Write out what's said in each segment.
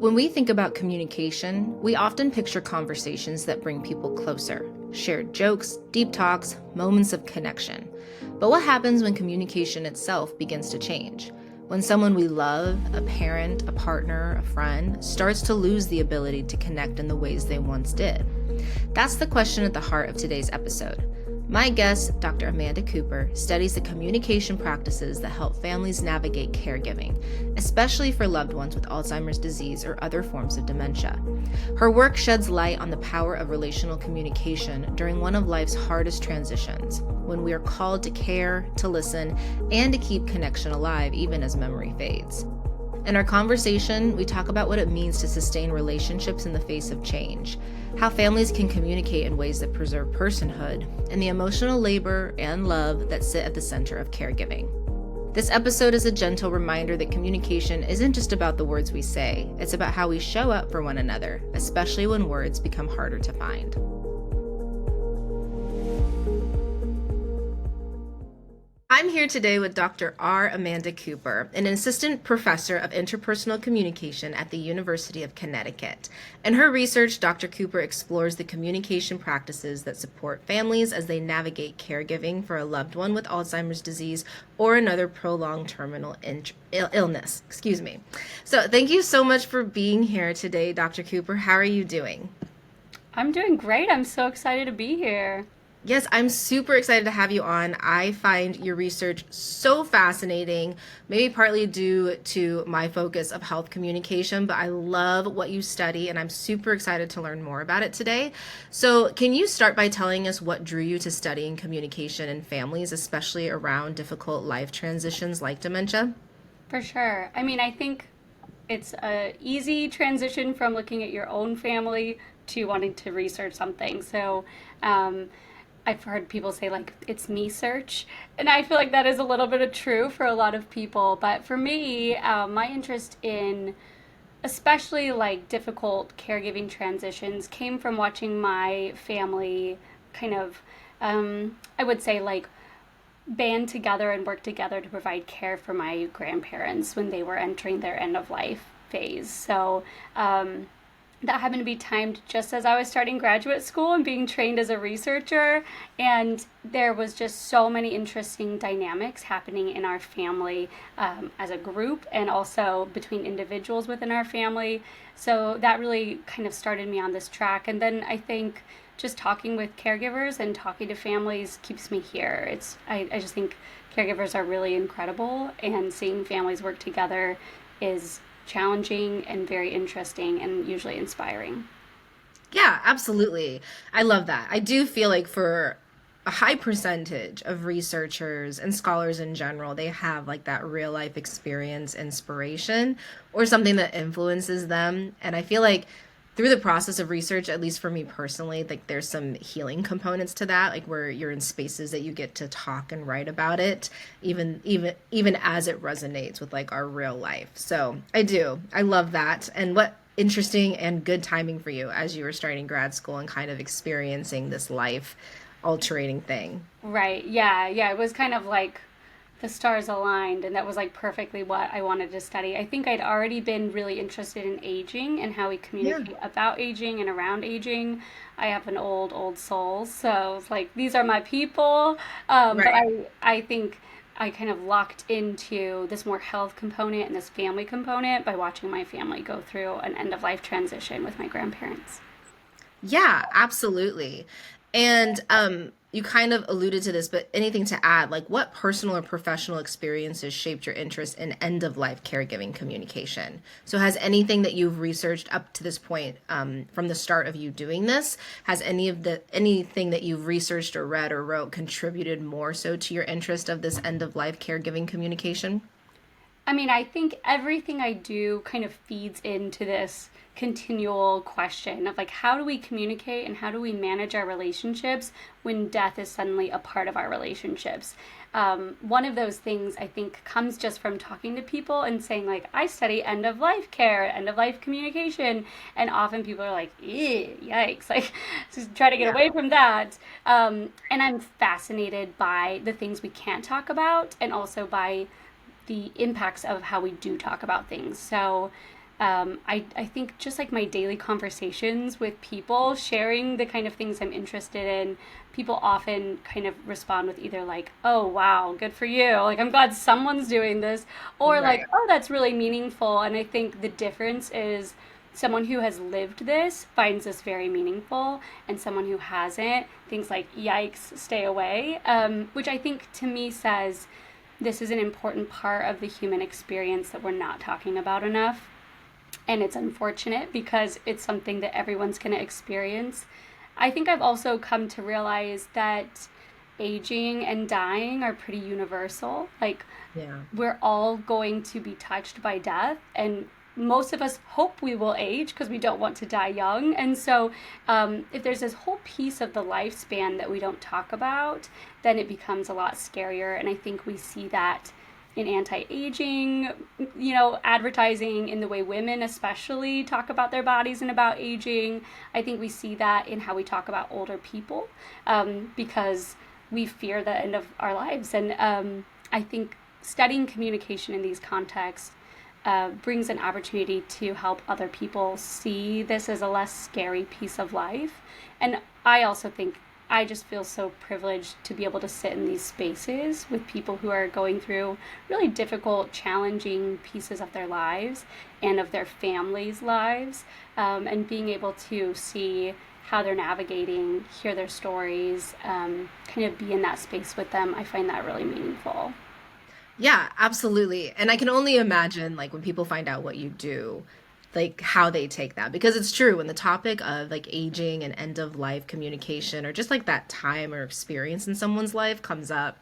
When we think about communication, we often picture conversations that bring people closer, shared jokes, deep talks, moments of connection. But what happens when communication itself begins to change? When someone we love, a parent, a partner, a friend, starts to lose the ability to connect in the ways they once did? That's the question at the heart of today's episode. My guest, Dr. Amanda Cooper, studies the communication practices that help families navigate caregiving, especially for loved ones with Alzheimer's disease or other forms of dementia. Her work sheds light on the power of relational communication during one of life's hardest transitions, when we are called to care, to listen, and to keep connection alive even as memory fades. In our conversation, we talk about what it means to sustain relationships in the face of change, how families can communicate in ways that preserve personhood, and the emotional labor and love that sit at the center of caregiving. This episode is a gentle reminder that communication isn't just about the words we say, it's about how we show up for one another, especially when words become harder to find. I'm here today with Dr. R. Amanda Cooper, an assistant professor of interpersonal communication at the University of Connecticut. In her research, Dr. Cooper explores the communication practices that support families as they navigate caregiving for a loved one with Alzheimer's disease or another prolonged terminal illness. So thank you so much for being here today, Dr. Cooper. How are you doing? I'm doing great. I'm so excited to be here. Yes, I'm super excited to have you on. I find your research so fascinating, maybe partly due to my focus of health communication, but I love what you study and I'm super excited to learn more about it today. So can you start by telling us what drew you to studying communication in families, especially around difficult life transitions like dementia? For sure. I think it's a easy transition from looking at your own family to wanting to research something. So, I've heard people say, like, it's me search, and I feel like that is a little bit of true for a lot of people. But for me, my interest in especially like difficult caregiving transitions came from watching my family kind of, I would say, like, band together and work together to provide care for my grandparents when they were entering their end of life phase. So, that happened to be timed just as I was starting graduate school and being trained as a researcher. And there was just so many interesting dynamics happening in our family as a group and also between individuals within our family. So that really kind of started me on this track. And then I think just talking with caregivers and talking to families keeps me here. I just think caregivers are really incredible, and seeing families work together is challenging and very interesting and usually inspiring. Yeah, absolutely. I love that. I do feel like for a high percentage of researchers and scholars in general, they have like that real life experience inspiration or something that influences them. And I feel like through the process of research, at least for me personally, like there's some healing components to that, like where you're in spaces that you get to talk and write about it, even as it resonates with like our real life. So I love that. And what interesting and good timing for you as you were starting grad school and kind of experiencing this life altering thing. Right. Yeah. Yeah. It was kind of like the stars aligned, and that was like perfectly what I wanted to study. I think I'd already been really interested in aging and how we Yeah. communicate about aging and around aging. I have an old soul, so it's like these are my people. But Right. I think I kind of locked into this more health component and this family component by watching my family go through an end of life transition with my grandparents. Yeah, absolutely. And you kind of alluded to this, but anything to add, like what personal or professional experiences shaped your interest in end of life caregiving communication? So has anything that you've researched up to this point, from the start of you doing this, has anything that you've researched or read or wrote contributed more so to your interest of this end of life caregiving communication? I think everything I do kind of feeds into this continual question of like, how do we communicate and how do we manage our relationships when death is suddenly a part of our relationships? One of those things I think comes just from talking to people and saying, like, I study end of life care, end of life communication, and often people are like, "Ew, yikes!" Like, just try to get Yeah. away from that. And I'm fascinated by the things we can't talk about, and also by the impacts of how we do talk about things. So I think just like my daily conversations with people, sharing the kind of things I'm interested in, people often kind of respond with either like, oh, wow, good for you. Like, I'm glad someone's doing this, or like, Right. oh, that's really meaningful. And I think the difference is someone who has lived this finds this very meaningful, and someone who hasn't thinks like, yikes, stay away, which I think to me says this is an important part of the human experience that we're not talking about enough. And it's unfortunate because it's something that everyone's going to experience. I think I've also come to realize that aging and dying are pretty universal. Like, Yeah. we're all going to be touched by death, and most of us hope we will age because we don't want to die young. And so, if there's this whole piece of the lifespan that we don't talk about, then it becomes a lot scarier. And I think we see that in anti-aging, advertising, in the way women especially talk about their bodies and about aging. I think we see that in how we talk about older people, because we fear the end of our lives. And I think studying communication in these contexts brings an opportunity to help other people see this as a less scary piece of life. And I also think I just feel so privileged to be able to sit in these spaces with people who are going through really difficult, challenging pieces of their lives and of their families' lives, and being able to see how they're navigating, hear their stories, kind of be in that space with them. I find that really meaningful. Yeah, absolutely. And I can only imagine like when people find out what you do, like how they take that. Because it's true, when the topic of like aging and end of life communication or just like that time or experience in someone's life comes up,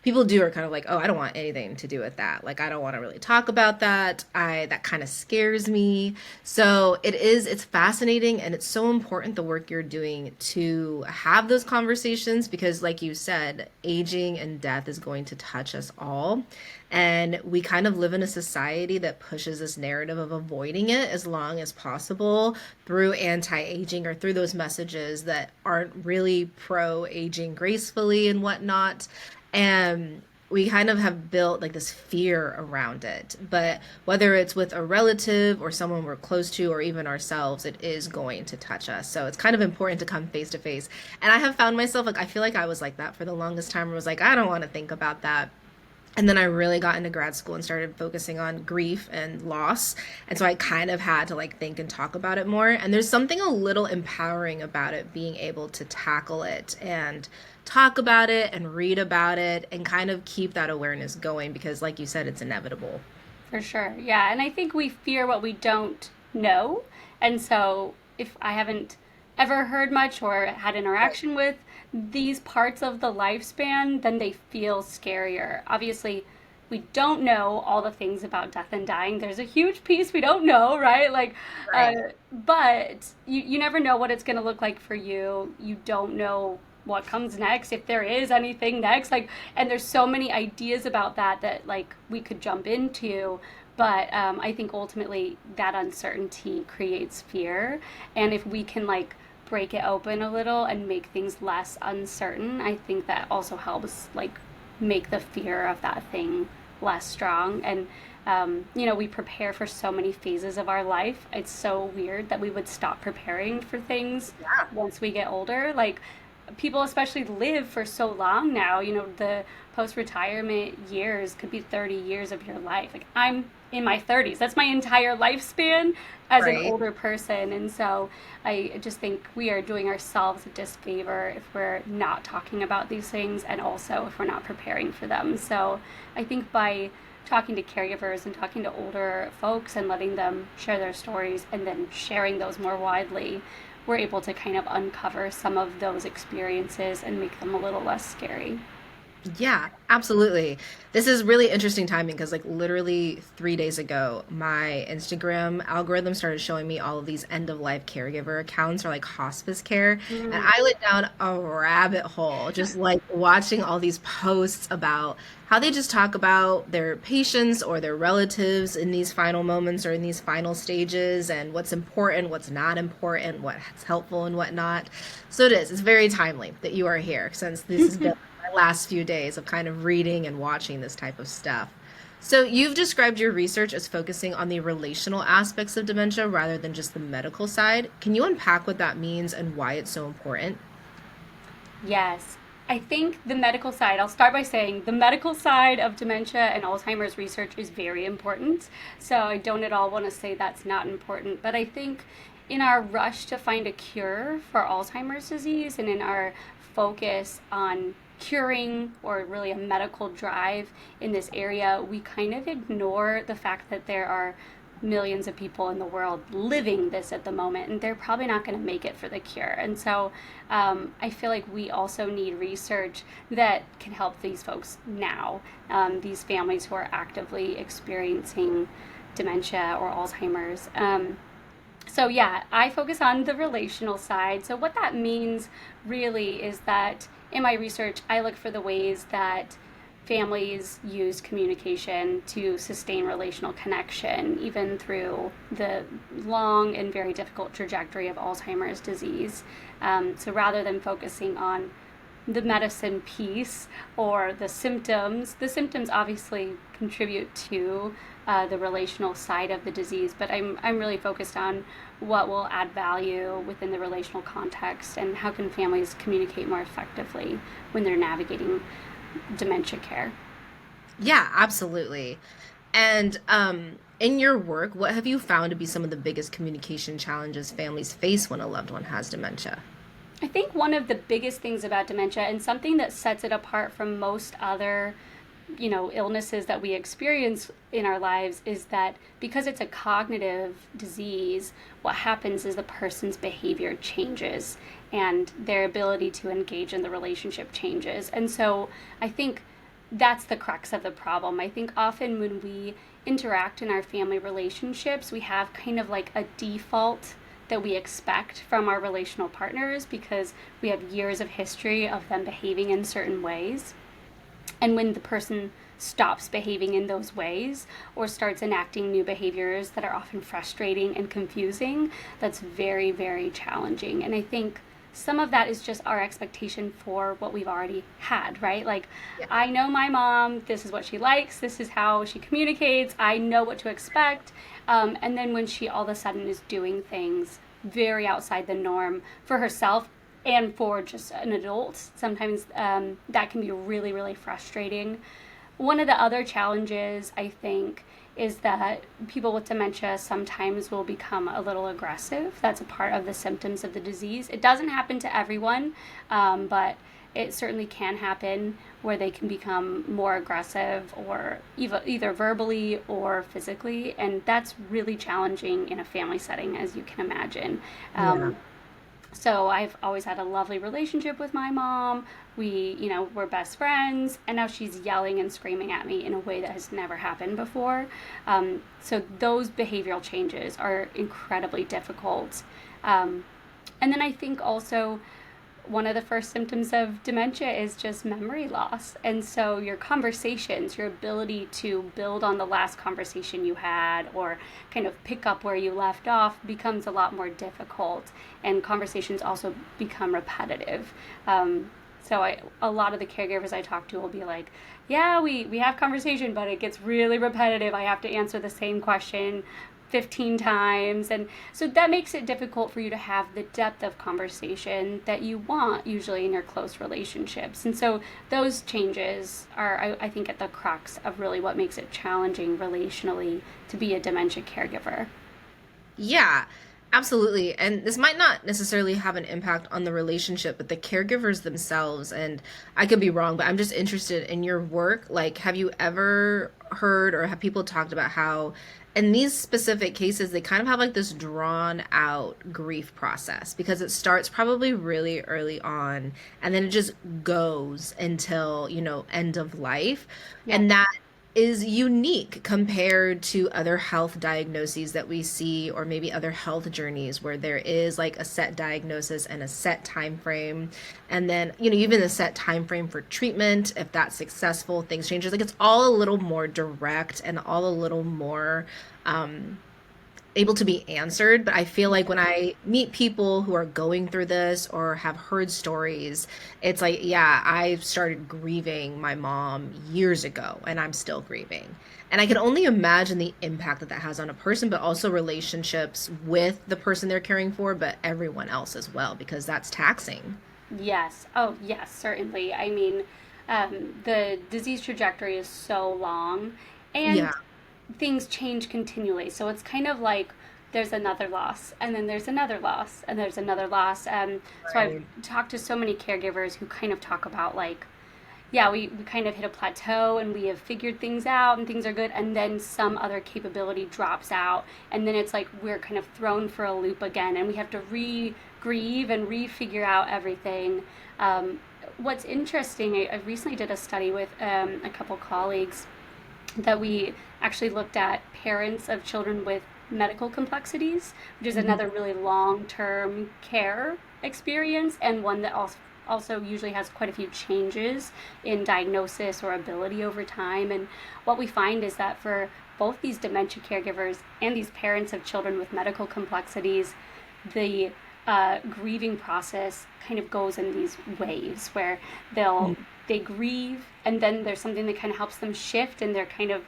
people do are kind of like, "Oh, I don't want anything to do with that. Like I don't want to really talk about that. I that kind of scares me." So it's fascinating and it's so important the work you're doing to have those conversations because like you said, aging and death is going to touch us all. And we kind of live in a society that pushes this narrative of avoiding it as long as possible through anti aging or through those messages that aren't really pro aging gracefully and whatnot. And we kind of have built like this fear around it. But whether it's with a relative or someone we're close to or even ourselves, it is going to touch us. So it's kind of important to come face to face. And I have found myself like, I feel like I was like that for the longest time. I was like, I don't want to think about that. And then I really got into grad school and started focusing on grief and loss. And so I kind of had to like think and talk about it more. And there's something a little empowering about it, being able to tackle it and talk about it and read about it and kind of keep that awareness going because, like you said, it's inevitable. For sure. Yeah. And I think we fear what we don't know. And so if I haven't ever heard much or had Right. interaction with these parts of the lifespan, then they feel scarier. Obviously, we don't know all the things about death and dying. There's a huge piece we don't know, right? Like, uh, Right. but you never know what it's going to look like for you. You don't know what comes next, if there is anything next. Like, and there's so many ideas about that like we could jump into. But I think ultimately that uncertainty creates fear. And if we can like break it open a little and make things less uncertain, I think that also helps like make the fear of that thing less strong. And we prepare for so many phases of our life. It's so weird that we would stop preparing for things Yeah. once we get older. Like, people especially live for so long now. The post retirement years could be 30 years of your life. Like, I'm in my 30s. That's my entire lifespan as an Right. older person. And so I just think we are doing ourselves a disfavor if we're not talking about these things and also if we're not preparing for them. So I think by talking to caregivers and talking to older folks and letting them share their stories and then sharing those more widely, we're able to kind of uncover some of those experiences and make them a little less scary. Yeah, absolutely. This is really interesting timing because, like, literally 3 days ago, my Instagram algorithm started showing me all of these end of life caregiver accounts or like hospice care. And Mm. I went down a rabbit hole just like watching all these posts about how they just talk about their patients or their relatives in these final moments or in these final stages and what's important, what's not important, what's helpful, and whatnot. So it is. It's very timely that you are here since this has been last few days of kind of reading and watching this type of stuff. So you've described your research as focusing on the relational aspects of dementia rather than just the medical side. Can you unpack what that means and why it's so important? Yes. I think the medical side, I'll start by saying the medical side of dementia and Alzheimer's research is very important. So I don't at all want to say that's not important. But I think in our rush to find a cure for Alzheimer's disease and in our focus on curing or really a medical drive in this area, we kind of ignore the fact that there are millions of people in the world living this at the moment, and they're probably not going to make it for the cure. And so I feel like we also need research that can help these folks now, these families who are actively experiencing dementia or Alzheimer's. So yeah, I focus on the relational side. So what that means really is that in my research, I look for the ways that families use communication to sustain relational connection, even through the long and very difficult trajectory of Alzheimer's disease. So rather than focusing on the medicine piece or the symptoms obviously contribute to the relational side of the disease, but I'm really focused on what will add value within the relational context and how can families communicate more effectively when they're navigating dementia care. Yeah, absolutely. And in your work, what have you found to be some of the biggest communication challenges families face when a loved one has dementia? I think one of the biggest things about dementia and something that sets it apart from most other illnesses that we experience in our lives is that because it's a cognitive disease, what happens is the person's behavior changes and their ability to engage in the relationship changes. And so I think that's the crux of the problem. I think often when we interact in our family relationships, we have kind of like a default that we expect from our relational partners because we have years of history of them behaving in certain ways. And when the person stops behaving in those ways or starts enacting new behaviors that are often frustrating and confusing, that's very, very challenging. And I think some of that is just our expectation for what we've already had, right? Like, Yeah. I know my mom, this is what she likes, this is how she communicates, I know what to expect. And then when she all of a sudden is doing things very outside the norm for herself and for just an adult, sometimes that can be really, really frustrating. One of the other challenges, I think, is that people with dementia sometimes will become a little aggressive. That's a part of the symptoms of the disease. It doesn't happen to everyone, but it certainly can happen where they can become more aggressive or either verbally or physically. And that's really challenging in a family setting, as you can imagine. Yeah. So I've always had a lovely relationship with my mom. We're best friends, and now she's yelling and screaming at me in a way that has never happened before. So those behavioral changes are incredibly difficult. And then I think also one of the first symptoms of dementia is just memory loss. And so your conversations, your ability to build on the last conversation you had or kind of pick up where you left off becomes a lot more difficult. And conversations also become repetitive. A lot of the caregivers I talk to will be like, yeah, we have conversation, but it gets really repetitive. I have to answer the same question 15 times. And so that makes it difficult for you to have the depth of conversation that you want usually in your close relationships. And so those changes are, I think, at the crux of really what makes it challenging relationally to be a dementia caregiver. Yeah, absolutely. And this might not necessarily have an impact on the relationship, but the caregivers themselves, and I could be wrong, but I'm just interested in your work. Like, have you ever heard or have people talked about how in these specific cases, they kind of have like this drawn out grief process because it starts probably really early on and then it just goes until, end of life. Yeah. And that is unique compared to other health diagnoses that we see or maybe other health journeys where there is like a set diagnosis and a set time frame and then even a set time frame for treatment. If that's successful, things changes. Like it's all a little more direct and all a little more able to be answered. But I feel like when I meet people who are going through this or have heard stories, it's like, yeah, I started grieving my mom years ago and I'm still grieving. And I can only imagine the impact that that has on a person, but also relationships with the person they're caring for, but everyone else as well, because that's taxing. Yes. Oh, yes, certainly. I mean, the disease trajectory is so long, Yeah, and things change continually. So it's kind of like there's another loss, and then there's another loss, and there's another loss. So I've right. talked to so many caregivers who kind of talk about like, yeah, we kind of hit a plateau and we have figured things out and things are good, and then some other capability drops out, and then it's like we're kind of thrown for a loop again, and we have to re-grieve and re-figure out everything. Um, what's interesting, I recently did a study with a couple colleagues that we actually looked at parents of children with medical complexities, which is Mhm. another really long term care experience, and one that also usually has quite a few changes in diagnosis or ability over time. And what we find is that for both these dementia caregivers and these parents of children with medical complexities, the grieving process kind of goes in these waves where they grieve, and then there's something that kind of helps them shift, and they're kind of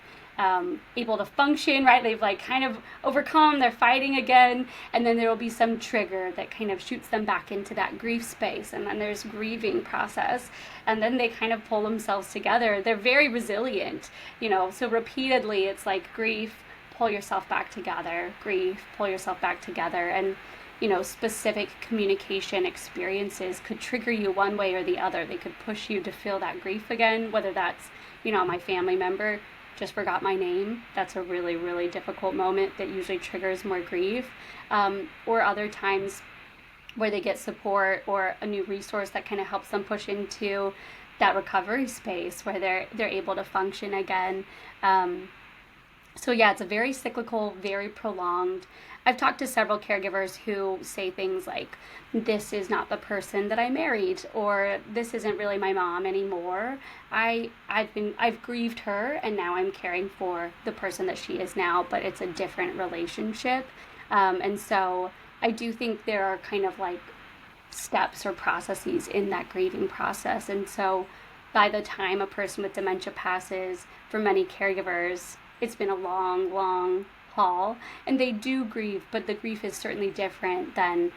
able to function, right? They've like kind of overcome, they're fighting again, and then there will be some trigger that kind of shoots them back into that grief space, and then there's grieving process, and then they kind of pull themselves together. They're very resilient, so repeatedly it's like grief, pull yourself back together, grief, pull yourself back together. And specific communication experiences could trigger you one way or the other. They could push you to feel that grief again, whether that's, my family member just forgot my name. That's a really, really difficult moment that usually triggers more grief. Or other times where they get support or a new resource that kind of helps them push into that recovery space where they're able to function again. Um, so yeah, it's a very cyclical, very prolonged. I've talked to several caregivers who say things like, "This is not the person that I married," or "This isn't really my mom anymore. I've grieved her, and now I'm caring for the person that she is now, but it's a different relationship." And so I do think there are kind of like steps or processes in that grieving process. And so by the time a person with dementia passes, for many caregivers, it's been a long, long haul. And they do grieve, but the grief is certainly different than,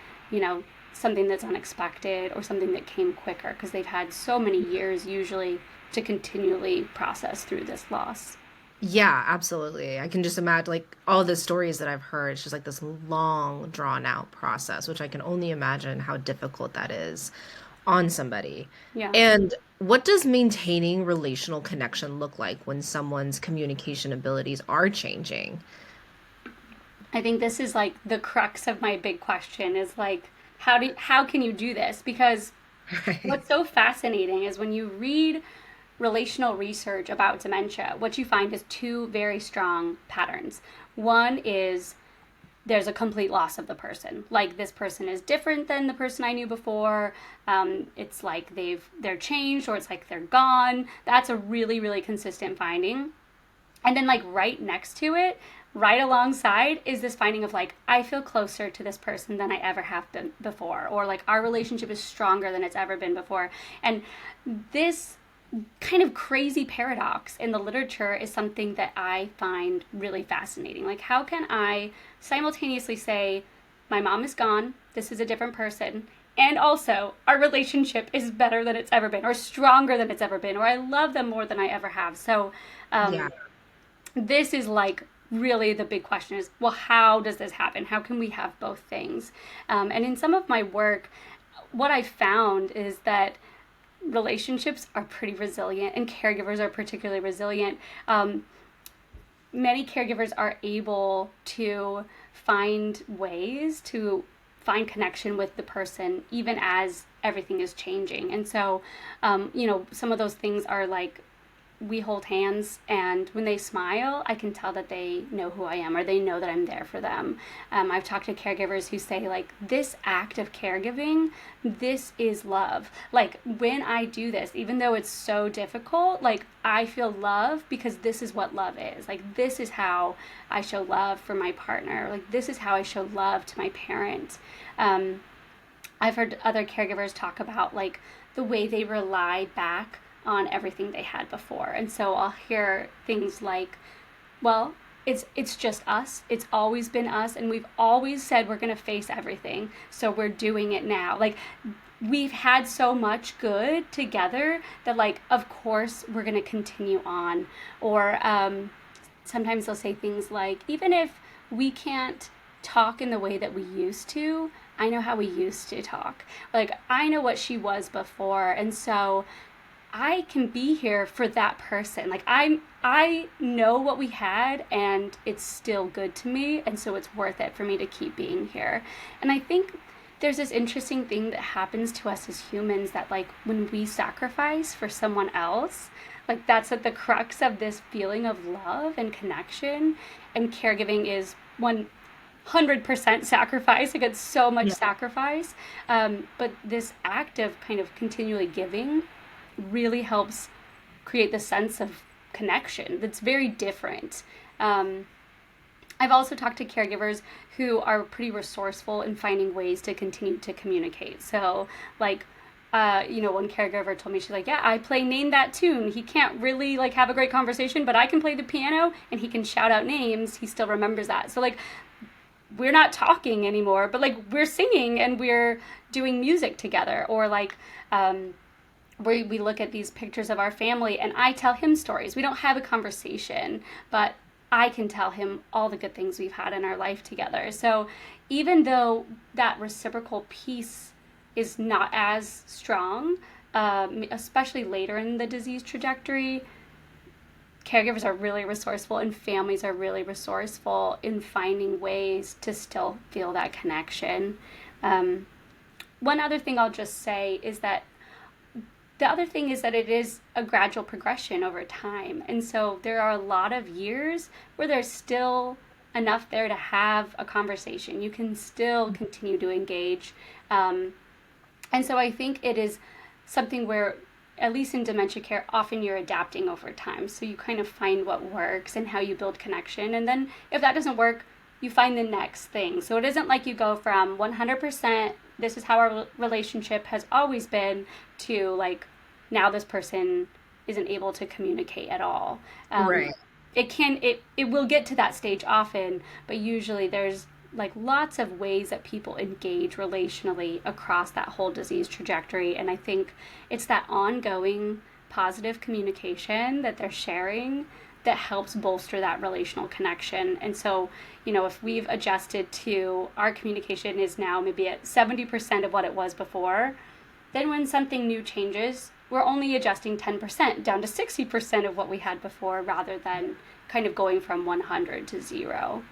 something that's unexpected or something that came quicker because they've had so many years usually to continually process through this loss. Yeah, absolutely. I can just imagine like all the stories that I've heard. It's just like this long, drawn out process, which I can only imagine how difficult that is on somebody. Yeah. And what does maintaining relational connection look like when someone's communication abilities are changing? I think this is like the crux of my big question is like how can you do this? Because Right. what's so fascinating is when you read relational research about dementia, what you find is two very strong patterns. One is there's a complete loss of the person. Like this person is different than the person I knew before. It's like they're changed, or it's like they're gone. That's a really really consistent finding. And then like right next to it, right alongside, is this finding of like I feel closer to this person than I ever have been before, or like our relationship is stronger than it's ever been before. And this kind of crazy paradox in the literature is something that I find really fascinating. Like, how can I simultaneously say, my mom is gone, this is a different person, and also our relationship is better than it's ever been, or stronger than it's ever been, or I love them more than I ever have? So, Yeah. um, this is like really the big question is, well, how does this happen? How can we have both things? And in some of my work, what I found is that relationships are pretty resilient and caregivers are particularly resilient. Many caregivers are able to find ways to find connection with the person even as everything is changing. And so, some of those things are like we hold hands, and when they smile, I can tell that they know who I am or they know that I'm there for them. I've talked to caregivers who say, like, this act of caregiving, this is love. Like, when I do this, even though it's so difficult, like, I feel love because this is what love is. Like, this is how I show love for my partner. Like, this is how I show love to my parent. Um, I've heard other caregivers talk about, like, the way they rely back on everything they had before. And so I'll hear things like, well, it's just us. It's always been us, and we've always said we're going to face everything. So we're doing it now. Like, we've had so much good together that, like, of course we're going to continue on. Or sometimes they'll say things like, even if we can't talk in the way that we used to, I know how we used to talk. Like, I know what she was before. And so I can be here for that person. Like, I know what we had, and it's still good to me, and so it's worth it for me to keep being here. And I think there's this interesting thing that happens to us as humans, that, like, when we sacrifice for someone else, like, that's at the crux of this feeling of love and connection. And caregiving is 100% sacrifice. Like, it's so much sacrifice. But this act of kind of continually giving really helps create the sense of connection that's very different. Um, I've also talked to caregivers who are pretty resourceful in finding ways to continue to communicate. So, like, one caregiver told me, she's like, yeah, I play Name That Tune. He can't really, like, have a great conversation, but I can play the piano and he can shout out names. He still remembers that. So, like, we're not talking anymore, but, like, we're singing and we're doing music together. Or, like, we look at these pictures of our family and I tell him stories. We don't have a conversation, but I can tell him all the good things we've had in our life together. So even though that reciprocal piece is not as strong, especially later in the disease trajectory, caregivers are really resourceful and families are really resourceful in finding ways to still feel that connection. One other thing I'll just say is that the other thing is that it is a gradual progression over time. And so there are a lot of years where there's still enough there to have a conversation. You can still continue to engage. And so I think it is something where, at least in dementia care, often you're adapting over time. So you kind of find what works and how you build connection. And then if that doesn't work, you find the next thing. So it isn't like you go from 100%, this is how our relationship has always been, to, like, now this person isn't able to communicate at all. Right. It will get to that stage often, but usually there's, like, lots of ways that people engage relationally across that whole disease trajectory. And I think it's that ongoing positive communication that they're sharing that helps bolster that relational connection. And so, if we've adjusted to, our communication is now maybe at 70% of what it was before, then when something new changes, we're only adjusting 10% down to 60% of what we had before, rather than kind of going from 100 to 0.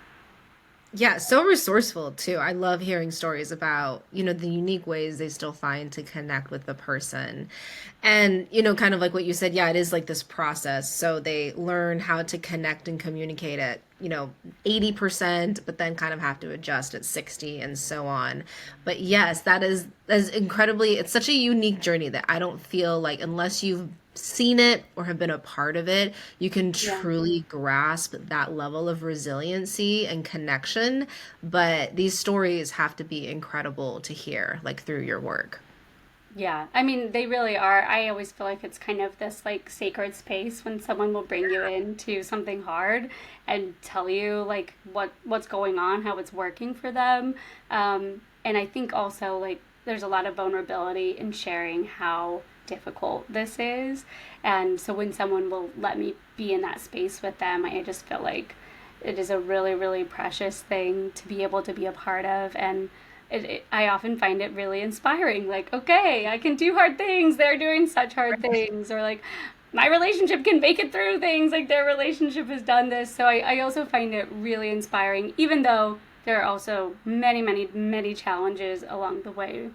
Yeah, so resourceful too. I love hearing stories about, the unique ways they still find to connect with the person. And, kind of like what you said, yeah, it is like this process. So they learn how to connect and communicate at, 80%, but then kind of have to adjust at 60 and so on. But yes, that is incredibly, it's such a unique journey that I don't feel like, unless you've seen it or have been a part of it, you can Yeah. truly grasp that level of resiliency and connection. But these stories have to be incredible to hear, like, through your work. Yeah, I mean, they really are. I always feel like it's kind of this, like, sacred space when someone will bring you into something hard and tell you, like, what's going on, how it's working for them. And I think also, like, there's a lot of vulnerability in sharing how difficult this is. And so when someone will let me be in that space with them, I just feel like it is a really, really precious thing to be able to be a part of. And I often find it really inspiring. Like, okay, I can do hard things. They're doing such hard things. Or, like, my relationship can make it through things. Like, their relationship has done this. So I also find it really inspiring, even though there are also many, many, many challenges along the way.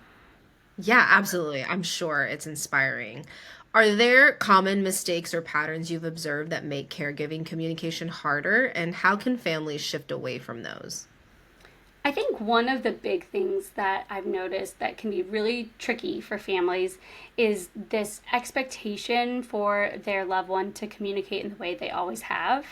Yeah, absolutely. I'm sure it's inspiring. Are there common mistakes or patterns you've observed that make caregiving communication harder, and how can families shift away from those? I think one of the big things that I've noticed that can be really tricky for families is this expectation for their loved one to communicate in the way they always have,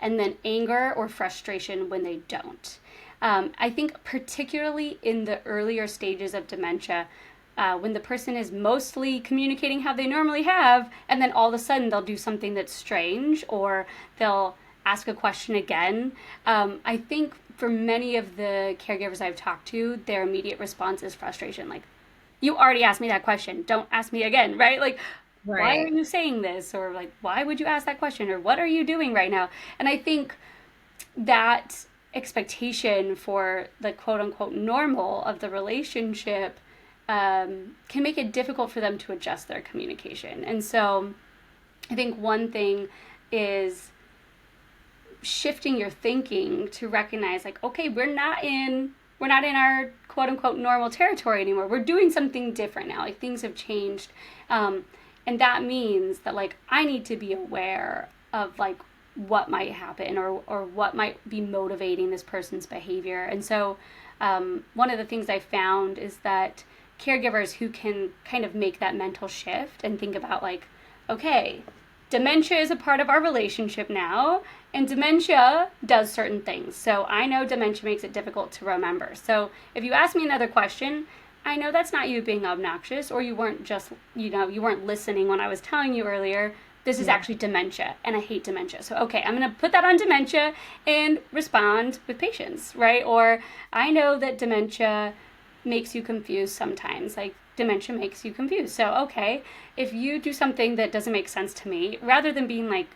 and then anger or frustration when they don't. I think, particularly in the earlier stages of dementia, when the person is mostly communicating how they normally have, and then all of a sudden they'll do something that's strange or they'll ask a question again. I think for many of the caregivers I've talked to, their immediate response is frustration. Like, you already asked me that question. Don't ask me again, right? Like, why are Right. you saying this? Or, like, why would you ask that question? Or, what are you doing right now? And I think that expectation for the quote unquote normal of the relationship can make it difficult for them to adjust their communication. And so I think one thing is shifting your thinking to recognize, like, okay, we're not in our quote unquote normal territory anymore. We're doing something different now. Like, things have changed. And that means that, like, I need to be aware of, like, what might happen, or what might be motivating this person's behavior. And so one of the things I found is that caregivers who can kind of make that mental shift and think about, like, okay, dementia is a part of our relationship now, and dementia does certain things. So I know dementia makes it difficult to remember. So if you ask me another question, I know that's not you being obnoxious, or you weren't just, you weren't listening when I was telling you earlier. This is Yeah. actually dementia, and I hate dementia. So, okay, I'm going to put that on dementia and respond with patience, right? Or I know that dementia makes you confused sometimes. Like, dementia makes you confused. So, okay, if you do something that doesn't make sense to me, rather than being like,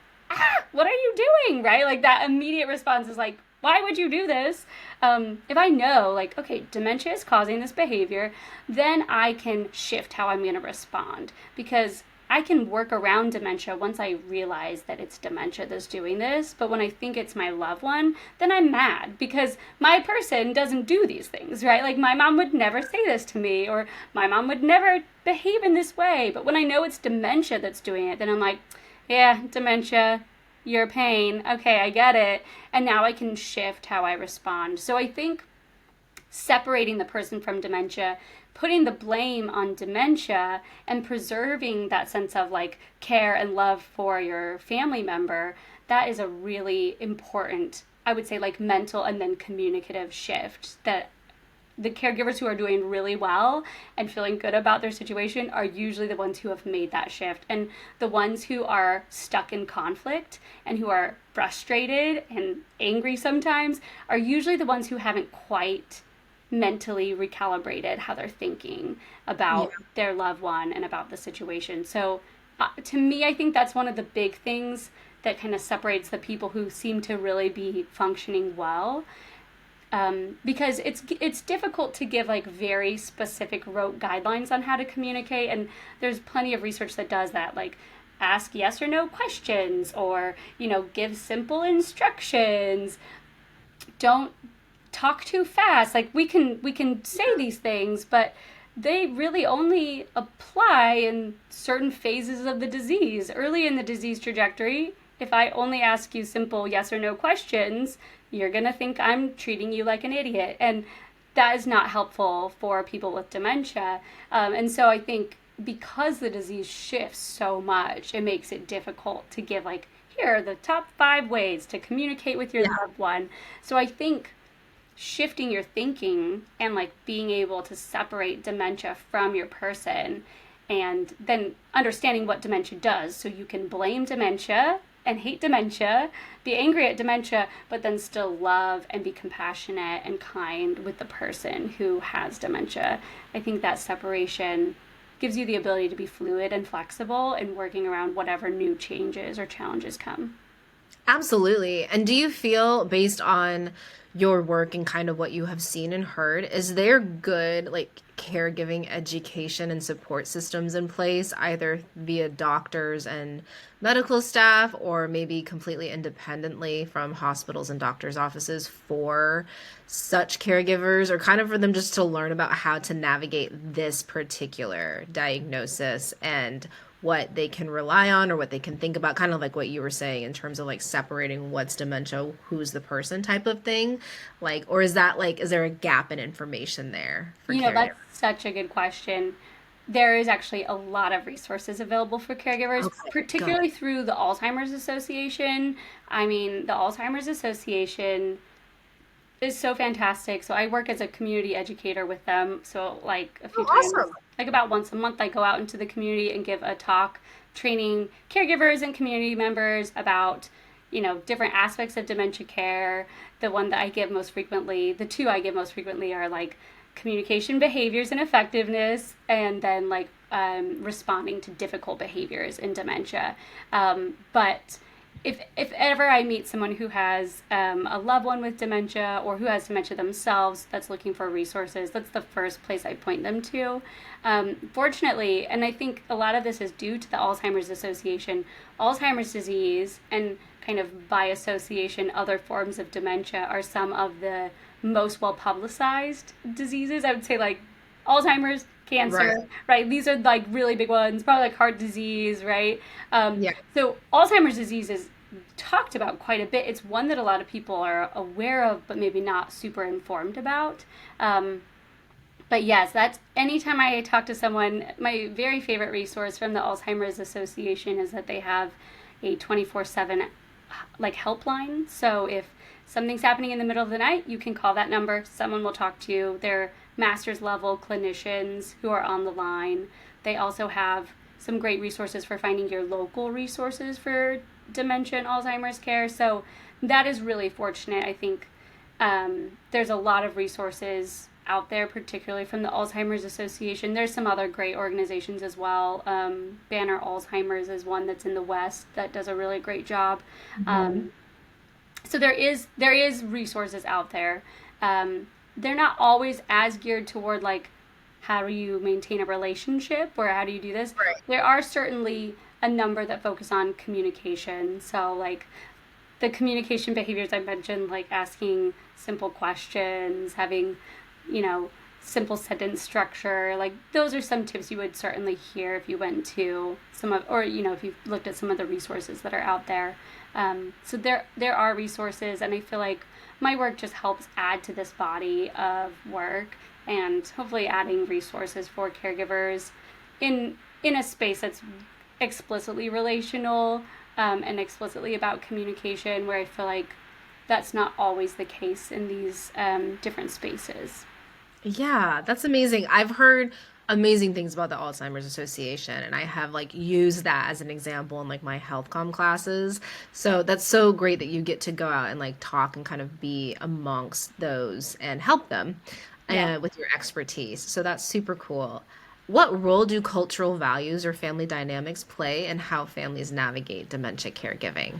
what are you doing, right? Like, that immediate response is like, why would you do this? If I know, like, okay, dementia is causing this behavior, then I can shift how I'm going to respond, because I can work around dementia once I realize that it's dementia that's doing this. But when I think it's my loved one, then I'm mad because my person doesn't do these things, right? Like, my mom would never say this to me, or my mom would never behave in this way. But when I know it's dementia that's doing it, then I'm like, yeah, dementia, your pain. Okay, I get it. And now I can shift how I respond. So I think separating the person from dementia, putting the blame on dementia, and preserving that sense of, like, care and love for your family member, that is a really important, I would say, like, mental and then communicative shift that the caregivers who are doing really well and feeling good about their situation are usually the ones who have made that shift. And the ones who are stuck in conflict and who are frustrated and angry sometimes are usually the ones who haven't quite mentally recalibrated how they're thinking Yeah. about their loved one and about the situation. So, to me, I think that's one of the big things that kind of separates the people who seem to really be functioning well, because it's difficult to give, like, very specific rote guidelines on how to communicate, and there's plenty of research that does that, like, ask yes or no questions, or, give simple instructions, don't talk too fast. Like, we can say these things, but they really only apply in certain phases of the disease. Early in the disease trajectory, if I only ask you simple yes or no questions, you're going to think I'm treating you like an idiot. And that is not helpful for people with dementia. And so I think because the disease shifts so much, it makes it difficult to give, like, here are the top 5 ways to communicate with your Yeah. loved one. So I think shifting your thinking and, like, being able to separate dementia from your person, and then understanding what dementia does, so you can blame dementia and hate dementia, be angry at dementia, but then still love and be compassionate and kind with the person who has dementia. I think that separation gives you the ability to be fluid and flexible in working around whatever new changes or challenges come. Absolutely. And do you feel, based on your work and kind of what you have seen and heard, is there good, like, caregiving education and support systems in place, either via doctors and medical staff, or maybe completely independently from hospitals and doctors' offices for such caregivers, or kind of for them just to learn about how to navigate this particular diagnosis and what they can rely on or what they can think about, kind of like what you were saying in terms of like separating what's dementia, who's the person type of thing? Like, or is that like, is there a gap in information there for caregivers? That's such a good question. There is actually a lot of resources available for caregivers, Okay, good. particularly through the Alzheimer's Association. I mean, the Alzheimer's Association is so fantastic. So I work as a community educator with them. So like a Oh, few times, awesome. like about once a month, I go out into the community and give a talk training caregivers and community members about, different aspects of dementia care. The one that I give most frequently, the two I give most frequently are like communication behaviors and effectiveness, and then like responding to difficult behaviors in dementia. But if ever I meet someone who has a loved one with dementia or who has dementia themselves that's looking for resources, that's the first place I point them to. Fortunately, and I think a lot of this is due to the Alzheimer's Association, Alzheimer's disease and kind of by association other forms of dementia are some of the most well publicized diseases. I would say like Alzheimer's, Right. cancer, right? These are like really big ones, probably like heart disease, right? Yeah. So Alzheimer's disease is talked about quite a bit. It's one that a lot of people are aware of, but maybe not super informed about. But yes, that's anytime I talk to someone, my very favorite resource from the Alzheimer's Association is that they have a 24/7 like helpline. So if something's happening in the middle of the night, you can call that number. Someone will talk to you. They're master's level clinicians who are on the line. They also have some great resources for finding your local resources for dementia and Alzheimer's care. So that is really fortunate. I think there's a lot of resources out there, particularly from the Alzheimer's Association. There's some other great organizations as well. Banner Alzheimer's is one that's in the West that does a really great job. Mhm. So there is resources out there. They're not always as geared toward like how do you maintain a relationship or how do you do this. Right. There are certainly a number that focus on communication. So like the communication behaviors I mentioned, like asking simple questions, having, you know, simple sentence structure, like those are some tips you would certainly hear if you went to some of, or if you looked at some of the resources that are out there. So there are resources, and I feel like my work just helps add to this body of work, and hopefully adding resources for caregivers in a space that's explicitly relational, and explicitly about communication, where I feel like that's not always the case in these different spaces. Yeah, that's amazing. I've heard amazing things about the Alzheimer's Association, and I have like used that as an example in like my health comm classes. So that's so great that you get to go out and like talk and kind of be amongst those and help them Yeah. with your expertise. So that's super cool. What role do cultural values or family dynamics play in how families navigate dementia caregiving?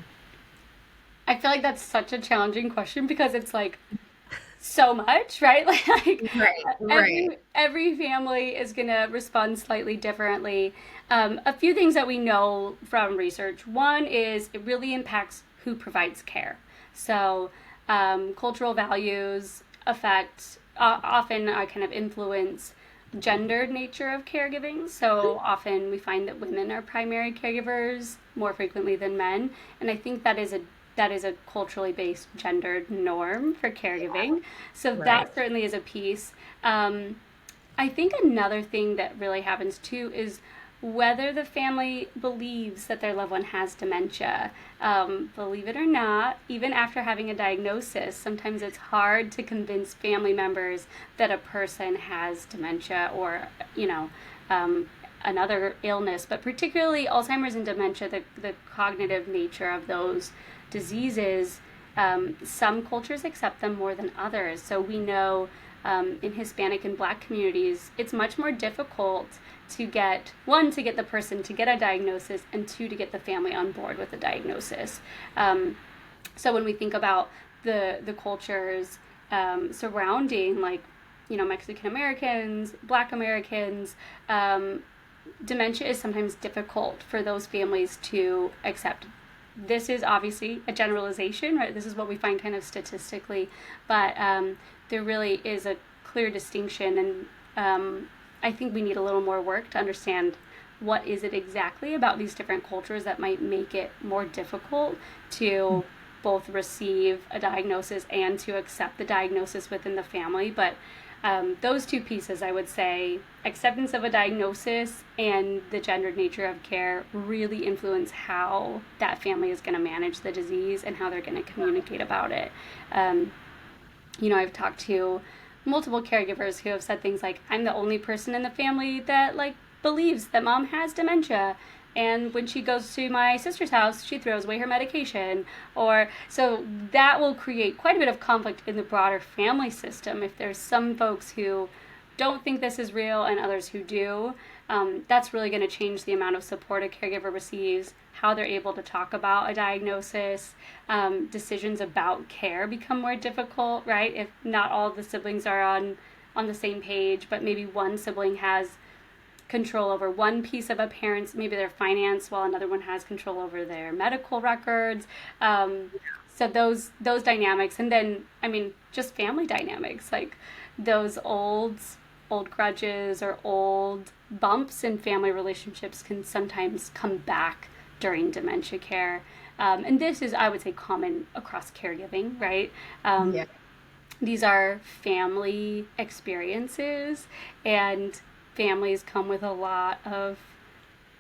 I feel like that's such a challenging question because it's like so much, right? Like Right, right. every family is gonna respond slightly differently. A few things that we know from research. One is it really impacts who provides care. So cultural values affect often kind of influence gendered nature of caregiving. So often we find that women are primary caregivers more frequently than men, and I think that is a culturally based gendered norm for caregiving. So Right. that certainly is a piece. I think another thing that really happens too is whether the family believes that their loved one has dementia. Believe it or not, even after having a diagnosis, sometimes it's hard to convince family members that a person has dementia or, another illness, but particularly Alzheimer's and dementia, the cognitive nature of those diseases, some cultures accept them more than others. So we know in Hispanic and Black communities, it's much more difficult to get one to get the person to get a diagnosis, and two to get the family on board with the diagnosis. So when we think about the cultures surrounding, like Mexican Americans, Black Americans, dementia is sometimes difficult for those families to accept. This is obviously a generalization, right? This is what we find kind of statistically, but there really is a clear distinction, and I think we need a little more work to understand what is it exactly about these different cultures that might make it more difficult to both receive a diagnosis and to accept the diagnosis within the family. But those two pieces, I would say, acceptance of a diagnosis and the gendered nature of care really influence how that family is going to manage the disease and how they're going to communicate about it. Um, I've talked to multiple caregivers who have said things like, I'm the only person in the family that like believes that mom has dementia. And when she goes to my sister's house, she throws away her medication. Or so that will create quite a bit of conflict in the broader family system. If there's some folks who don't think this is real and others who do, that's really going to change the amount of support a caregiver receives, how they're able to talk about a diagnosis. Decisions about care become more difficult, right? If not all of the siblings are on the same page, but maybe one sibling has control over one piece of a parent's, maybe their finance, while another one has control over their medical records. So those dynamics, and then just family dynamics, like those old grudges or old bumps in family relationships can sometimes come back during dementia care. And this is, I would say, common across caregiving, right? Yeah. These are family experiences, and families come with a lot of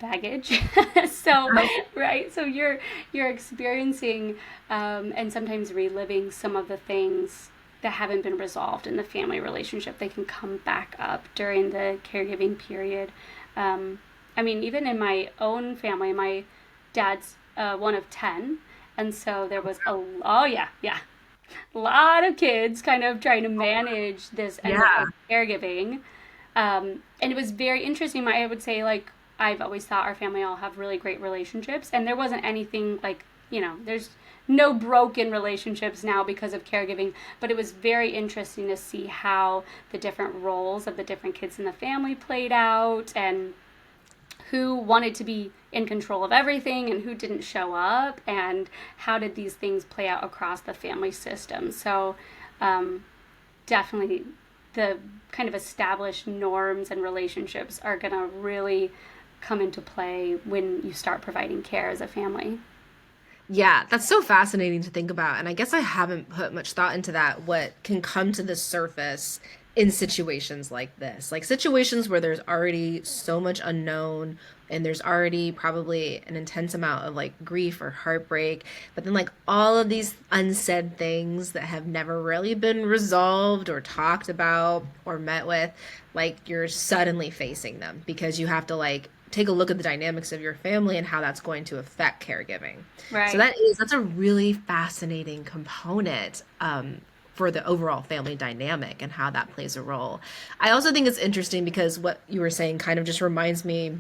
baggage. So, right, so you're experiencing and sometimes reliving some of the things that haven't been resolved in the family relationship. They can come back up during the caregiving period. Even in my own family, my dad's one of 10, and so there was a lot of kids kind of trying to manage this end of Yeah. life caregiving. And it was very interesting. I would say, like, I've always thought our family all have really great relationships, and there wasn't anything like, there's no broken relationships now because of caregiving, but it was very interesting to see how the different roles of the different kids in the family played out, and who wanted to be in control of everything and who didn't show up, and how did these things play out across the family system. So definitely the kind of established norms and relationships are going to really come into play when you start providing care as a family. Yeah, that's so fascinating to think about. And I guess I haven't put much thought into that, what can come to the surface in situations like this. Like situations where there's already so much unknown and there's already probably an intense amount of like grief or heartbreak, but then like all of these unsaid things that have never really been resolved or talked about or met with, like you're suddenly facing them because you have to like take a look at the dynamics of your family and how that's going to affect caregiving. So Right. that's a really fascinating component for the overall family dynamic and how that plays a role. I also think it's interesting because what you were saying kind of just reminds me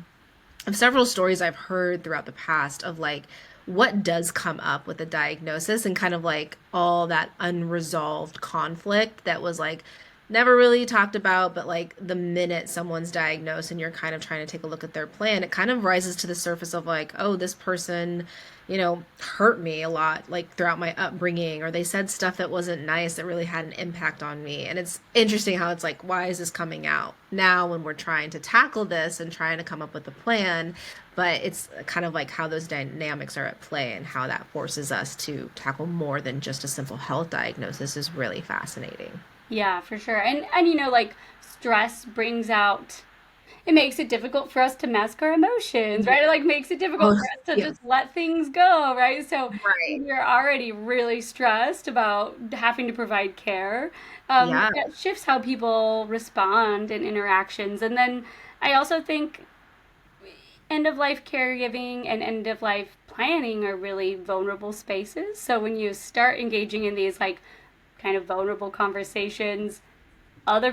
of several stories I've heard throughout the past of like what does come up with a diagnosis and kind of like all that unresolved conflict that was like never really talked about, but like the minute someone's diagnosed and you're kind of trying to take a look at their plan, it kind of rises to the surface of like, oh, this person, hurt me a lot, like throughout my upbringing, or they said stuff that wasn't nice that really had an impact on me. And it's interesting how it's like, why is this coming out now when we're trying to tackle this and trying to come up with a plan? But it's kind of like how those dynamics are at play and how that forces us to tackle more than just a simple health diagnosis is really fascinating. Yeah, for sure. And like stress brings out, it makes it difficult for us to mask our emotions, right? It like makes it difficult Oh, for us to yes. just let things go, right? So Right. when you're already really stressed about having to provide care, Yeah. that shifts how people respond in interactions. And then I also think end of life caregiving and end of life planning are really vulnerable spaces. So when you start engaging in these like kind of vulnerable conversations, other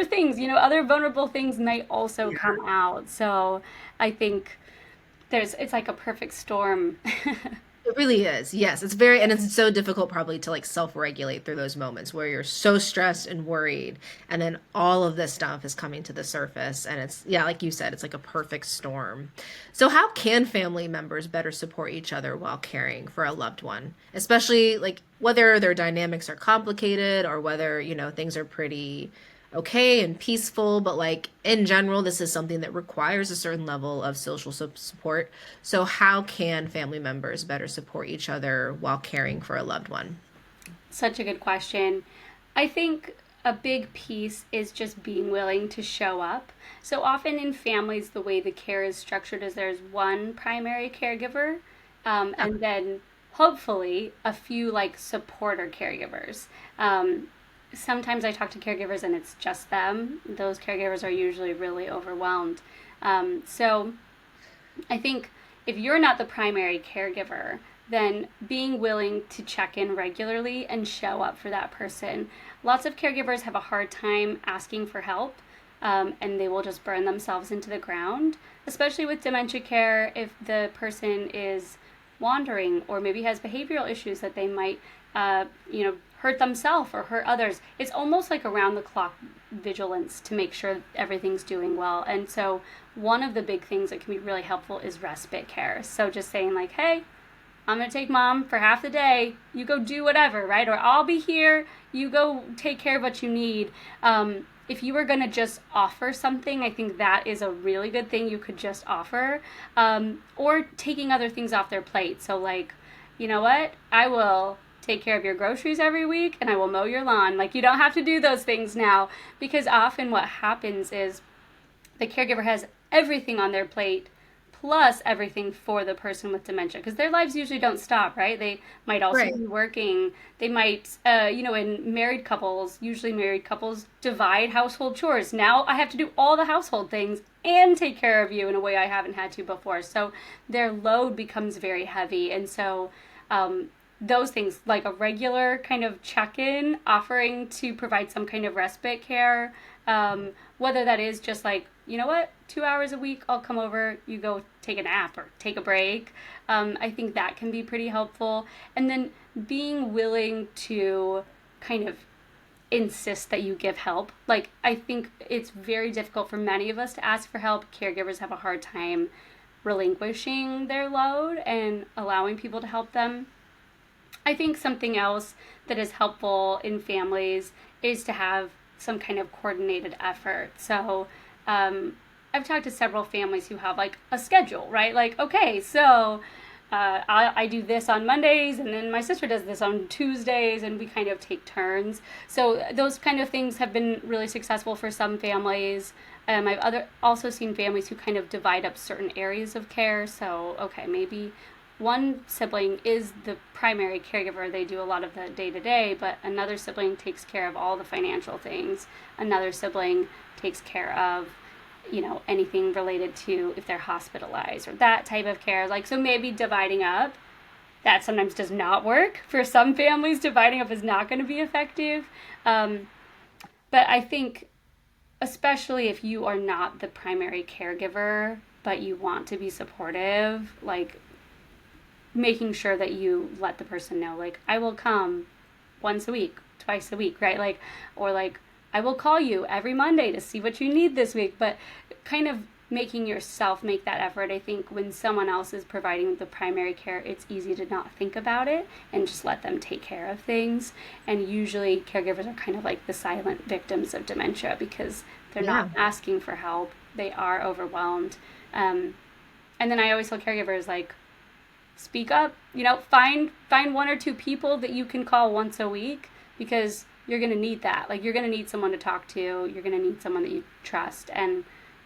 things, other vulnerable things might also Yeah. come out. So I think it's like a perfect storm. It really is. Yes, and it's so difficult probably to like self-regulate through those moments where you're so stressed and worried, and then all of this stuff is coming to the surface, and it's, yeah, like you said, it's like a perfect storm. So how can family members better support each other while caring for a loved one, especially like whether their dynamics are complicated or whether, things are pretty okay and peaceful, but like in general, this is something that requires a certain level of social support. So, how can family members better support each other while caring for a loved one? Such a good question. I think a big piece is just being willing to show up. So often in families, the way the care is structured is there's one primary caregiver, Yeah, and then hopefully a few like supporter caregivers. Sometimes I talk to caregivers and it's just them. Those caregivers are usually really overwhelmed. So I think if you're not the primary caregiver, then being willing to check in regularly and show up for that person. Lots of caregivers have a hard time asking for help, and they will just burn themselves into the ground, especially with dementia care. If the person is wandering or maybe has behavioral issues that they might, hurt themselves or hurt others, it's almost like around the clock vigilance to make sure everything's doing well. And so one of the big things that can be really helpful is respite care. So just saying like, hey, I'm going to take mom for half the day. You go do whatever, right? Or I'll be here. You go take care of what you need. If you were going to just offer something, I think that is a really good thing you could just offer. Or taking other things off their plate. So, like, you know what? I will take care of your groceries every week and I will mow your lawn. Like, you don't have to do those things now. Because often what happens is the caregiver has everything on their plate plus everything for the person with dementia because their lives usually don't stop, right? They might also right. be working. They might, in married couples, usually married couples divide household chores. Now I have to do all the household things and take care of you in a way I haven't had to before. So their load becomes very heavy. And so, those things like a regular kind of check-in offering to provide some kind of respite care, whether that is just like, you know what, 2 hours a week I'll come over, you go take a nap or take a break. I think that can be pretty helpful. And then being willing to kind of insist that you give help. Like, I think it's very difficult for many of us to ask for help. Caregivers have a hard time relinquishing their load and allowing people to help them. I think something else that is helpful in families is to have some kind of coordinated effort. So, I've talked to several families who have like a schedule, right? Like, okay, so I do this on Mondays, and then my sister does this on Tuesdays, and we kind of take turns. So those kind of things have been really successful for some families. Also seen families who kind of divide up certain areas of care. So, okay, maybe one sibling is the primary caregiver. They do a lot of the day to day, but another sibling takes care of all the financial things. Another sibling takes care of, anything related to if they're hospitalized or that type of care. Like, so maybe dividing up, that sometimes does not work. For some families, dividing up is not going to be effective. But I think, especially if you are not the primary caregiver, but you want to be supportive, like making sure that you let the person know, like, I will come once a week, twice a week, right? Like, or like, I will call you every Monday to see what you need this week. But kind of making yourself make that effort. I think when someone else is providing the primary care, it's easy to not think about it and just let them take care of things. And usually caregivers are kind of like the silent victims of dementia because they're not Yeah. asking for help. They are overwhelmed. And then I always tell caregivers, like, speak up, find one or two people that you can call once a week because you're going to need that. Like, you're going to need someone to talk to. You're going to need someone that you trust. And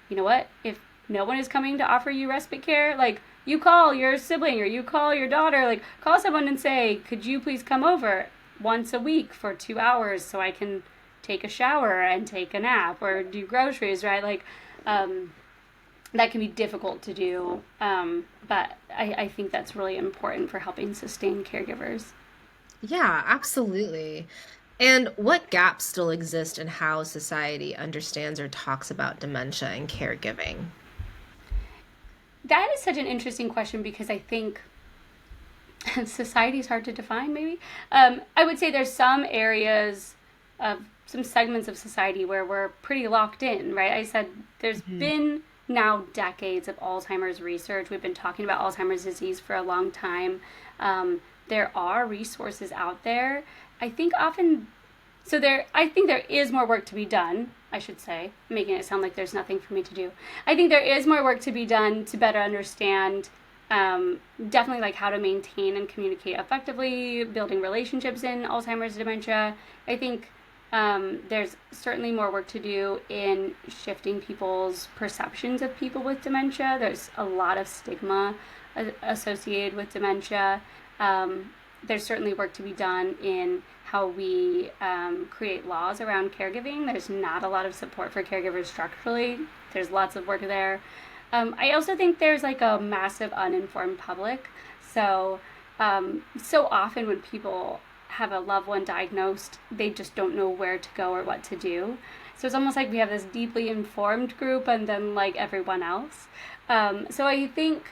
you know what? If no one is coming to offer you respite care, like, you call your sibling or you call your daughter, like, call someone and say, could you please come over once a week for 2 hours so I can take a shower and take a nap or do groceries, right? Like, that can be difficult to do. But I think that's really important for helping sustain caregivers. Yeah, absolutely. And what gaps still exist in how society understands or talks about dementia and caregiving? That is such an interesting question because I think society is hard to define, maybe. I would say there's some areas of some segments of society where we're pretty locked in, right? I said there's Mhm. been now decades of Alzheimer's research. We've been talking about Alzheimer's disease for a long time. There are resources out there. I think often I think there is more work to be done, I should say, making it sound like there's nothing for me to do. I think there is more work to be done to better understand, definitely like how to maintain and communicate effectively, building relationships in Alzheimer's dementia. I think there's certainly more work to do in shifting people's perceptions of people with dementia. There's a lot of stigma associated with dementia. There's certainly work to be done in how we create laws around caregiving. There's not a lot of support for caregivers structurally. There's lots of work there. I also think there's like a massive uninformed public. So often when people have a loved one diagnosed, they just don't know where to go or what to do. So it's almost like we have this deeply informed group and then like everyone else. So I think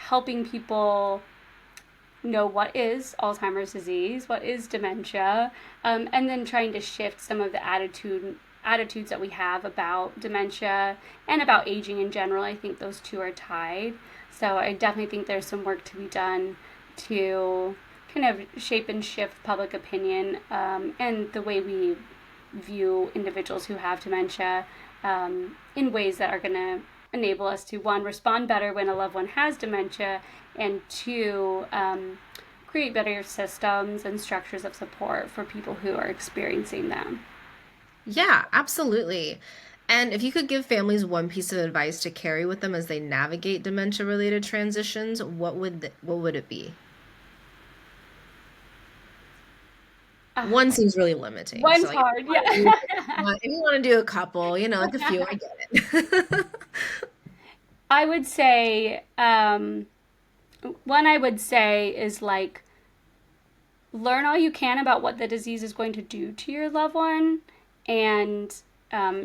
helping people know what is Alzheimer's disease, what is dementia, and then trying to shift some of the attitudes that we have about dementia and about aging in general. I think those two are tied. So I definitely think there's some work to be done to kind of shape and shift public opinion and the way we view individuals who have dementia in ways that are going to enable us to, one, respond better when a loved one has dementia, and two, create better systems and structures of support for people who are experiencing them. Yeah, absolutely. And if you could give families one piece of advice to carry with them as they navigate dementia-related transitions, what would it be? One seems really limiting. So One's like hard, yeah. if you want to do a couple, like a few, I get it. I would say, one I would say is like, learn all you can about what the disease is going to do to your loved one, and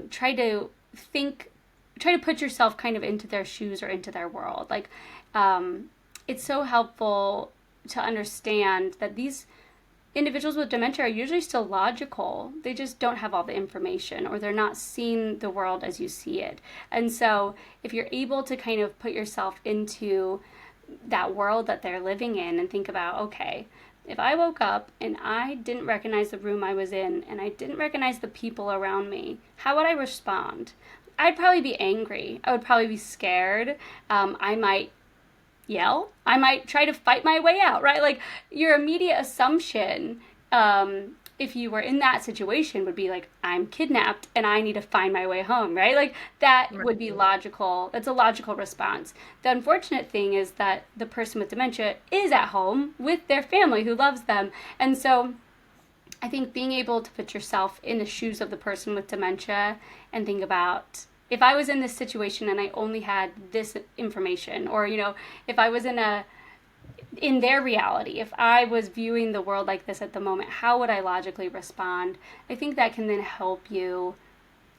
try to put yourself kind of into their shoes or into their world. Like, it's so helpful to understand that these individuals with dementia are usually still logical. They just don't have all the information, or they're not seeing the world as you see it. And so if you're able to kind of put yourself into that world that they're living in and think about, okay, if I woke up and I didn't recognize the room I was in and I didn't recognize the people around me, how would I respond? I'd probably be angry. I would probably be scared. I might yell. I might try to fight my way out, right? Like, your immediate assumption, if you were in that situation, would be like, I'm kidnapped and I need to find my way home, right? Like, that would be logical. That's a logical response. The unfortunate thing is that the person with dementia is at home with their family who loves them. And so I think being able to put yourself in the shoes of the person with dementia and think about, if I was in this situation and I only had this information, or, if I was in their reality, if I was viewing the world like this at the moment, how would I logically respond? I think that can then help you,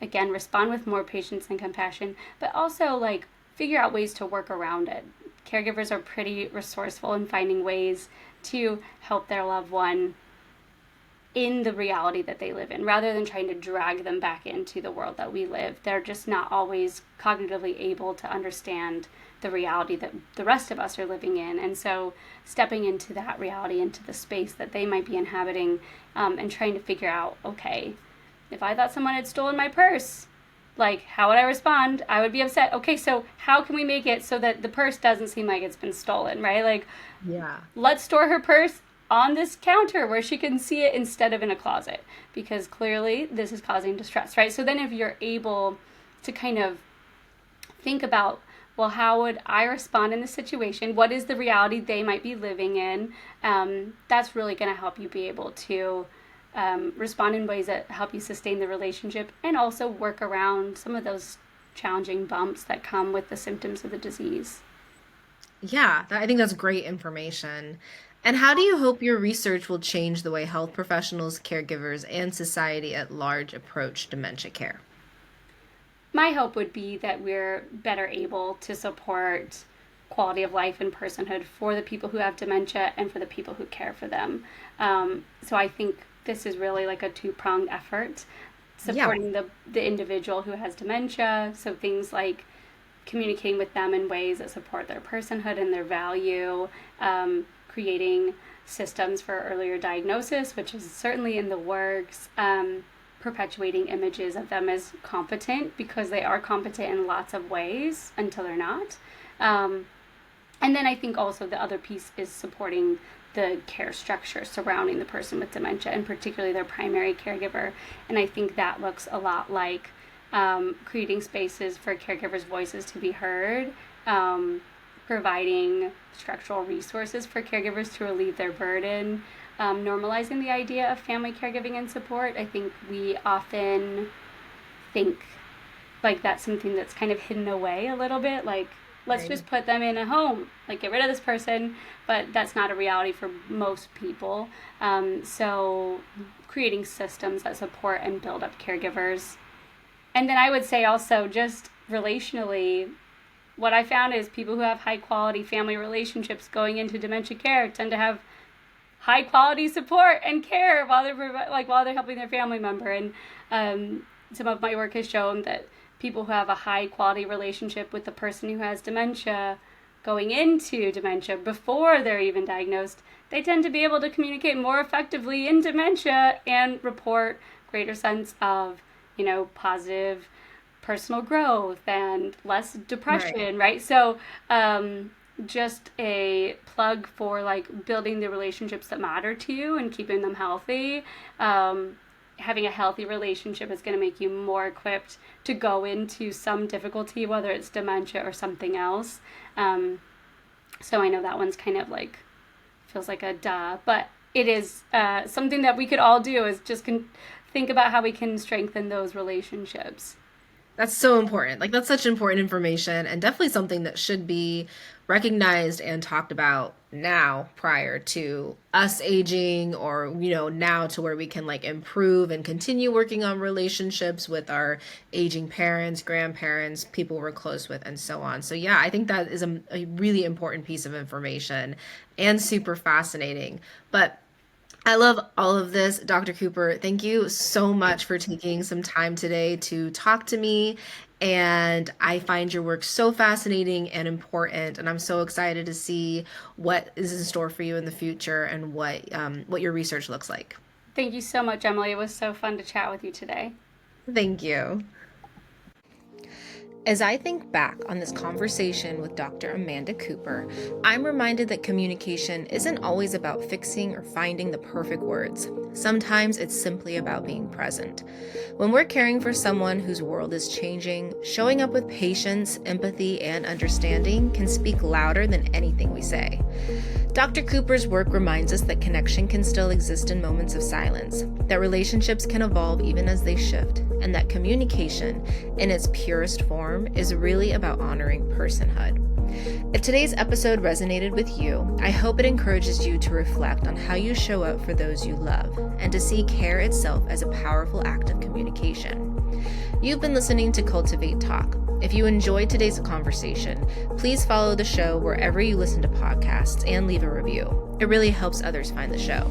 again, respond with more patience and compassion, but also like figure out ways to work around it. Caregivers are pretty resourceful in finding ways to help their loved one in the reality that they live in, rather than trying to drag them back into the world that we live. They're just not always cognitively able to understand the reality that the rest of us are living in. And so stepping into that reality, into the space that they might be inhabiting, and trying to figure out, okay, if I thought someone had stolen my purse, like, how would I respond? I would be upset. Okay, so how can we make it so that the purse doesn't seem like it's been stolen, right? Like, Yeah. let's store her purse on this counter where she can see it instead of in a closet, because clearly this is causing distress, right? So then if you're able to kind of think about, well, how would I respond in this situation? What is the reality they might be living in? That's really going to help you be able to respond in ways that help you sustain the relationship and also work around some of those challenging bumps that come with the symptoms of the disease. Yeah, I think that's great information. And how do you hope your research will change the way health professionals, caregivers, and society at large approach dementia care? My hope would be that we're better able to support quality of life and personhood for the people who have dementia and for the people who care for them. So I think this is really like a two-pronged effort, supporting the individual who has dementia. So things like communicating with them in ways that support their personhood and their value, creating systems for earlier diagnosis, which is certainly in the works, perpetuating images of them as competent, because they are competent in lots of ways until they're not. And then I think also the other piece is supporting the care structure surrounding the person with dementia, and particularly their primary caregiver. And I think that looks a lot like creating spaces for caregivers' voices to be heard, providing structural resources for caregivers to relieve their burden, normalizing the idea of family caregiving and support. I think we often think like that's something that's kind of hidden away a little bit, like let's just put them in a home, like get rid of this person, but that's not a reality for most people. So creating systems that support and build up caregivers. And then I would say also just relationally, what I found is people who have high quality family relationships going into dementia care tend to have high quality support and care while they're helping their family member. And some of my work has shown that people who have a high quality relationship with the person who has dementia going into dementia before they're even diagnosed, they tend to be able to communicate more effectively in dementia and report greater sense of, positive personal growth and less depression, right? So just a plug for like building the relationships that matter to you and keeping them healthy. Having a healthy relationship is going to make you more equipped to go into some difficulty, whether it's dementia or something else. So I know that one's kind of like, feels like a duh, but it is something that we could all do, is just think about how we can strengthen those relationships. That's so important. Like, that's such important information, and definitely something that should be recognized and talked about now, prior to us aging, or, now to where we can like improve and continue working on relationships with our aging parents, grandparents, people we're close with, and so on. So yeah, I think that is a really important piece of information and super fascinating. But I love all of this. Dr. Cooper, thank you so much for taking some time today to talk to me. And I find your work so fascinating and important. And I'm so excited to see what is in store for you in the future and what your research looks like. Thank you so much, Emily. It was so fun to chat with you today. Thank you. As I think back on this conversation with Dr. Amanda Cooper, I'm reminded that communication isn't always about fixing or finding the perfect words. Sometimes it's simply about being present. When we're caring for someone whose world is changing, showing up with patience, empathy, and understanding can speak louder than anything we say. Dr. Cooper's work reminds us that connection can still exist in moments of silence, that relationships can evolve even as they shift, and that communication, in its purest form, is really about honoring personhood. If today's episode resonated with you, I hope it encourages you to reflect on how you show up for those you love, and to see care itself as a powerful act of communication. You've been listening to Cultivate Talk. If you enjoyed today's conversation, please follow the show wherever you listen to podcasts and leave a review. It really helps others find the show.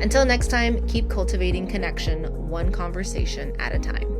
Until next time, keep cultivating connection, one conversation at a time.